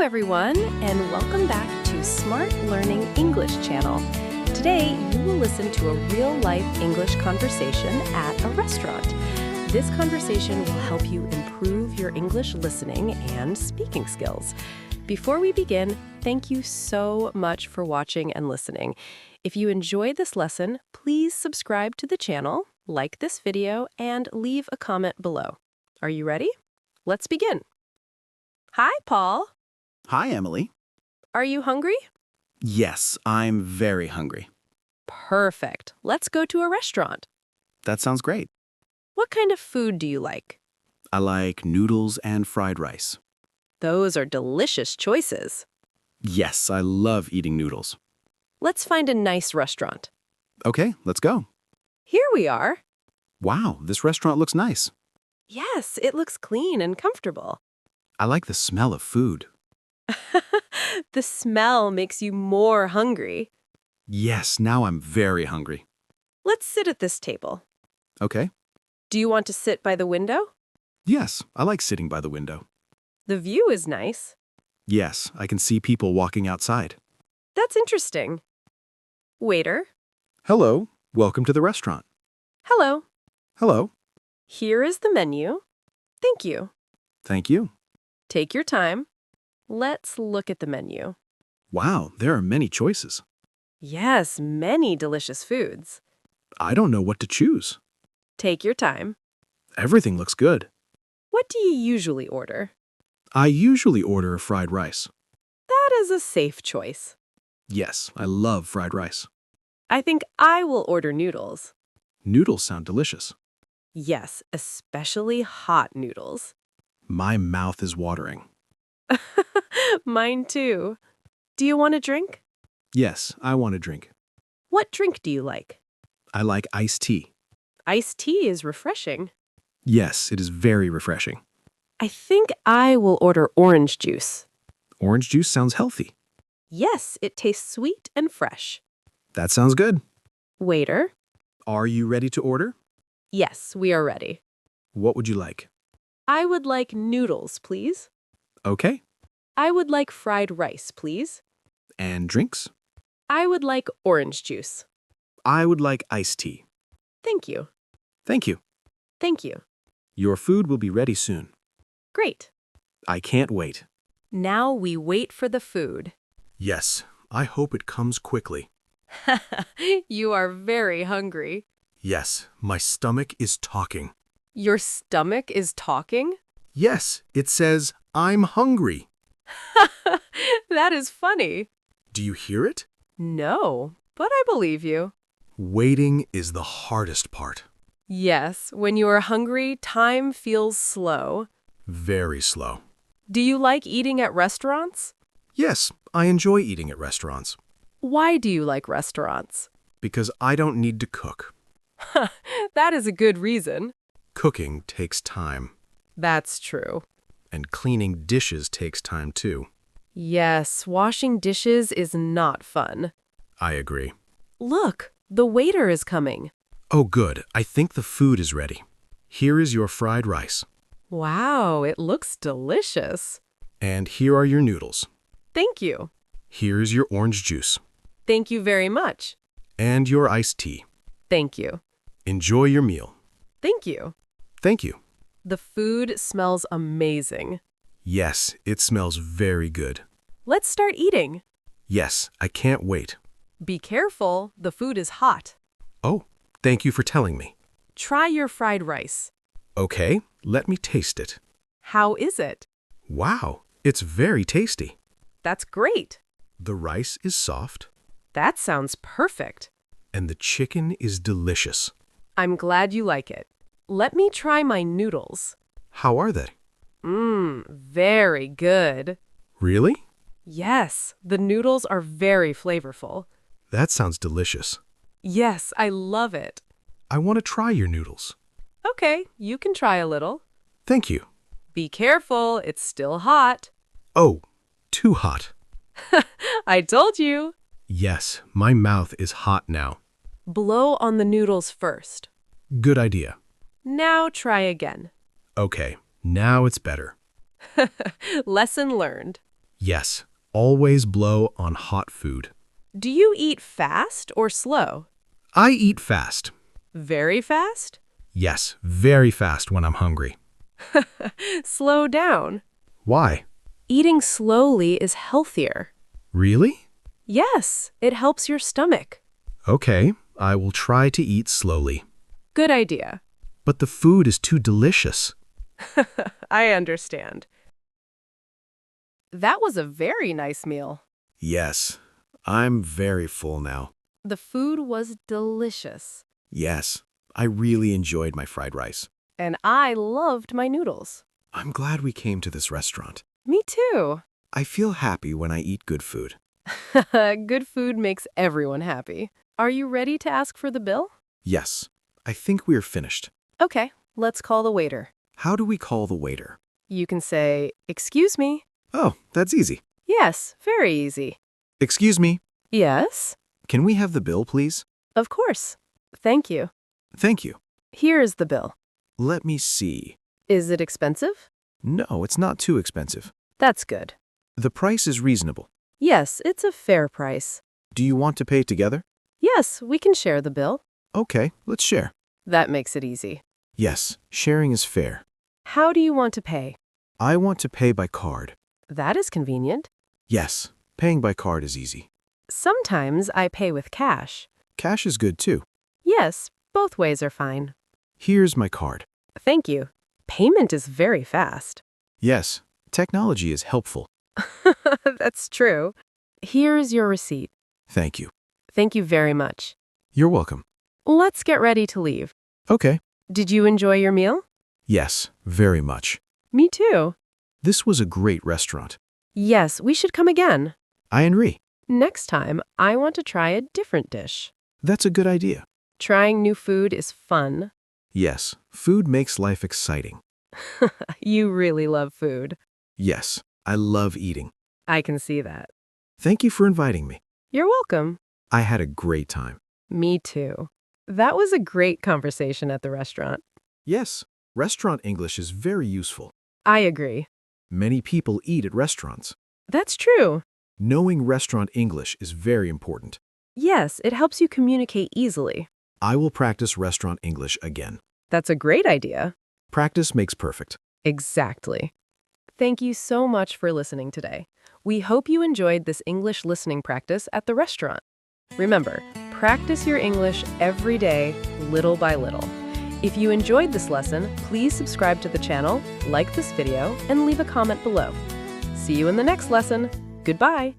everyone, and welcome back to Smart Learning English channel. Today, you will listen to a real-life English conversation at a restaurant. This conversation will help you improve your English listening and speaking skills. Before we begin, thank you so much for watching and listening. If you enjoyed this lesson, please subscribe to the channel, like this video, and leave a comment below. Are you ready? Let's begin. Hi, Paul. Hi, Emily. Are you hungry? Yes, I'm very hungry. Perfect. Let's go to a restaurant. That sounds great. What kind of food do you like? I like noodles and fried rice. Those are delicious choices. Yes, I love eating noodles. Let's find a nice restaurant. Okay, let's go. Here we are. Wow, this restaurant looks nice. Yes, it looks clean and comfortable. I like the smell of food. The smell makes you more hungry. Yes, now I'm very hungry. Let's sit at this table. Okay. Do you want to sit by the window? Yes, I like sitting by the window. The view is nice. Yes, I can see people walking outside. That's interesting. Waiter. Hello, welcome to the restaurant. Hello. Hello. Here is the menu. Thank you. Thank you. Take your time. Let's look at the menu. Wow, there are many choices. Yes, many delicious foods. I don't know what to choose. Take your time. Everything looks good. What do you usually order? I usually order fried rice. That is a safe choice. Yes, I love fried rice. I think I will order noodles. Noodles sound delicious. Yes, especially hot noodles. My mouth is watering. Mine too. Do you want a drink? Yes, I want a drink. What drink do you like? I like iced tea. Iced tea is refreshing. Yes, it is very refreshing. I think I will order orange juice. Orange juice sounds healthy. Yes, it tastes sweet and fresh. That sounds good. Waiter. Are you ready to order? Yes, we are ready. What would you like? I would like noodles, please. Okay. I would like fried rice, please. And drinks? I would like orange juice. I would like iced tea. Thank you. Thank you. Thank you. Your food will be ready soon. Great. I can't wait. Now we wait for the food. Yes, I hope it comes quickly. You are very hungry. Yes, my stomach is talking. Your stomach is talking? Yes, it says, I'm hungry. That is funny. Do you hear it? No, but I believe you. Waiting is the hardest part. Yes, when you are hungry, time feels slow. Very slow. Do you like eating at restaurants? Yes, I enjoy eating at restaurants. Why do you like restaurants? Because I don't need to cook. That is a good reason. Cooking takes time. That's true. And cleaning dishes takes time too. Yes, washing dishes is not fun. I agree. Look, the waiter is coming. Oh, good. I think the food is ready. Here is your fried rice. Wow, it looks delicious. And here are your noodles. Thank you. Here is your orange juice. Thank you very much. And your iced tea. Thank you. Enjoy your meal. Thank you. Thank you. The food smells amazing. Yes, it smells very good. Let's start eating. Yes, I can't wait. Be careful, the food is hot. Oh, thank you for telling me. Try your fried rice. Okay, let me taste it. How is it? Wow, it's very tasty. That's great. The rice is soft, That sounds perfect. and the chicken is delicious. I'm glad you like it. Let me try my noodles. How are they? Very good. Really? Yes, the noodles are very flavorful. That sounds delicious. Yes, I love it. I want to try your noodles. Okay, you can try a little. Thank you. Be careful, it's still hot. Oh, too hot. I told you. Yes, my mouth is hot now. Blow on the noodles first. Good idea. Now try again. Okay, now it's better. Lesson learned. Yes, always blow on hot food. Do you eat fast or slow? I eat fast. Very fast? Yes, very fast when I'm hungry. Slow down. Why? Eating slowly is healthier. Really? Yes, it helps your stomach. Okay, I will try to eat slowly. Good idea. But the food is too delicious. I understand. That was a very nice meal. Yes, I'm very full now. The food was delicious. Yes, I really enjoyed my fried rice. And I loved my noodles. I'm glad we came to this restaurant. Me too. I feel happy when I eat good food. Good food makes everyone happy. Are you ready to ask for the bill? Yes, I think we're finished. Okay, let's call the waiter. How do we call the waiter? You can say, "Excuse me." Oh, that's easy. Yes, very easy. Excuse me, Yes, can we have the bill, please? of course. Thank you. Thank you. Here is the bill. Let me see. Is it expensive? No, it's not too expensive. That's good. The price is reasonable. Yes, it's a fair price. Do you want to pay together? Yes, we can share the bill. Okay, let's share. That makes it easy. Yes, sharing is fair. How do you want to pay? I want to pay by card. That is convenient. Yes, paying by card is easy. Sometimes I pay with cash. Cash is good too. Yes, both ways are fine. Here's my card. Thank you. Payment is very fast. Yes, technology is helpful. That's true. Here is your receipt. Thank you. Thank you very much. You're welcome. Let's get ready to leave. Okay. Did you enjoy your meal? Yes, very much. Me too. This was a great restaurant. Yes, we should come again. I agree. Next time, I want to try a different dish. That's a good idea. Trying new food is fun. Yes, food makes life exciting. You really love food. Yes, I love eating. I can see that. Thank you for inviting me. You're welcome. I had a great time. Me too. That was a great conversation at the restaurant. Yes, restaurant English is very useful. I agree. Many people eat at restaurants. That's true. Knowing restaurant English is very important. Yes, it helps you communicate easily. I will practice restaurant English again. That's a great idea. Practice makes perfect. Exactly. Thank you so much for listening today. We hope you enjoyed this English listening practice at the restaurant. Remember, practice your English every day, little by little. If you enjoyed this lesson, please subscribe to the channel, like this video, and leave a comment below. See you in the next lesson. Goodbye.